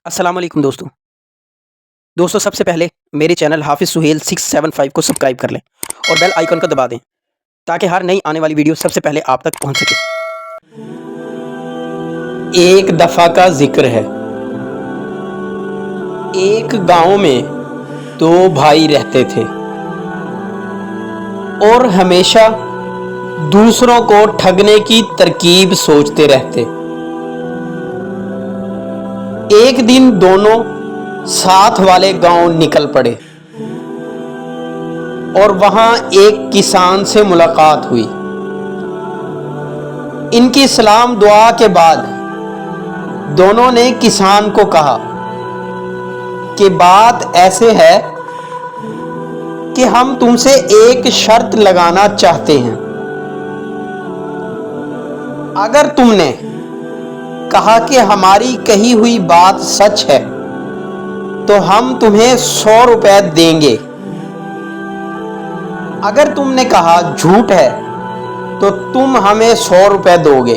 अस्सलाम वालेकुम दोस्तों सबसे पहले मेरे चैनल हाफिज़ सुहेल 675 को सब्सक्राइब कर लें और बेल आइकन को दबा दें ताकि हर नई आने वाली वीडियो सबसे पहले आप तक पहुंच सके। एक दफ़ा का जिक्र है। एक गांव में दो भाई रहते थे और हमेशा दूसरों को ठगने की तरकीब सोचते रहते। एक दिन दोनों साथ वाले गांव निकल पड़े और वहां एक किसान से मुलाकात हुई। इनकी सलाम दुआ के बाद दोनों ने किसान को कहा कि बात ऐसे है कि हम तुमसे एक शर्त लगाना चाहते हैं। अगर तुमने कहा कि हमारी कही हुई बात सच है तो हम तुम्हें 100 रुपए देंगे। अगर तुमने कहा झूठ है तो तुम हमें 100 रुपए दोगे।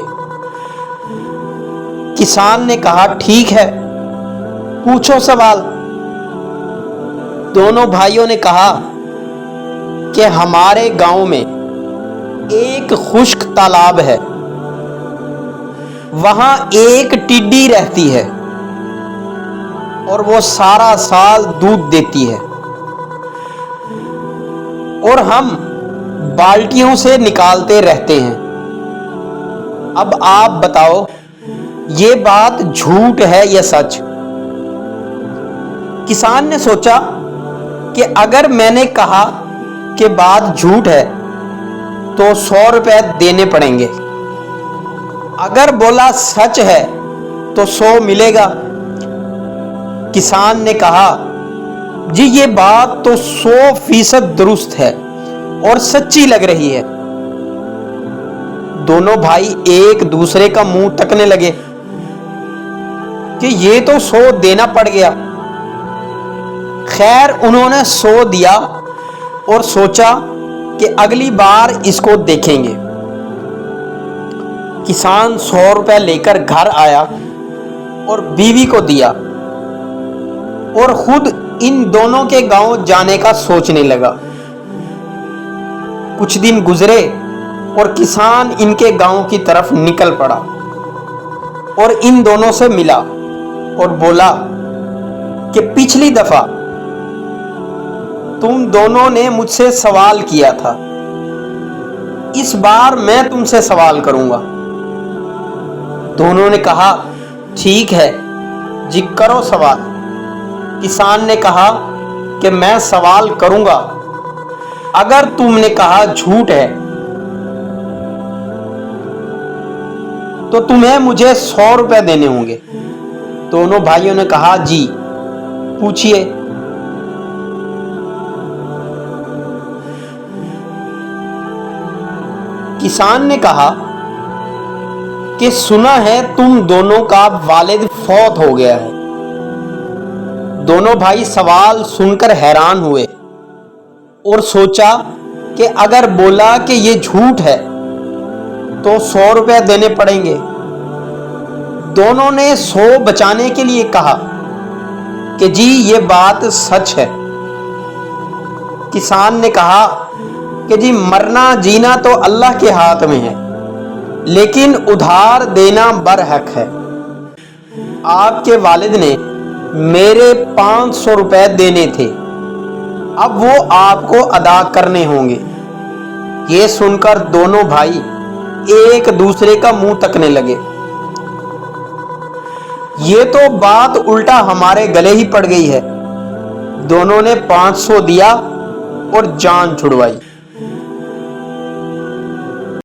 किसान ने कहा ठीक है, पूछो सवाल। दोनों भाइयों ने कहा कि हमारे गांव में एक खुश्क तालाब है, वहां एक टिड्डी रहती है और वो सारा साल दूध देती है और हम बाल्टियों से निकालते रहते हैं। अब आप बताओ ये बात झूठ है या सच? किसान ने सोचा कि अगर मैंने कहा कि बात झूठ है तो 100 रुपए देने पड़ेंगे, अगर बोला सच है तो 100 मिलेगा। किसान ने कहा जी ये बात तो 100% दुरुस्त है और सच्ची लग रही है। दोनों भाई एक दूसरे का मुंह तकने लगे कि ये तो 100 देना पड़ गया। खैर उन्होंने 100 दिया और सोचा कि अगली बार इसको देखेंगे। किसान 100 रुपए लेकर घर आया और बीवी को दिया और खुद इन दोनों के गांव जाने का सोचने लगा। कुछ दिन गुजरे और किसान इनके गांव की तरफ निकल पड़ा और इन दोनों से मिला और बोला कि पिछली दफा तुम दोनों ने मुझसे सवाल किया था, इस बार मैं तुमसे सवाल करूंगा। दोनों ने कहा ठीक है जी, करो सवाल। किसान ने कहा कि मैं सवाल करूंगा, अगर तुमने कहा झूठ है तो तुम्हें मुझे 100 रुपए देने होंगे। दोनों भाइयों ने कहा जी पूछिए। किसान ने कहा कि सुना है तुम दोनों का वालिद फौत हो गया है। दोनों भाई सवाल सुनकर हैरान हुए और सोचा कि अगर बोला कि ये झूठ है तो 100 रुपए देने पड़ेंगे। दोनों ने 100 बचाने के लिए कहा कि जी ये बात सच है। किसान ने कहा कि जी मरना जीना तो अल्लाह के हाथ में है, लेकिन उधार देना बरहक है। आपके वालिद ने मेरे 500 रुपए देने थे, अब वो आपको अदा करने होंगे। ये सुनकर दोनों भाई एक दूसरे का मुंह तकने लगे। ये तो बात उल्टा हमारे गले ही पड़ गई है। दोनों ने 500 दिया और जान छुड़वाई।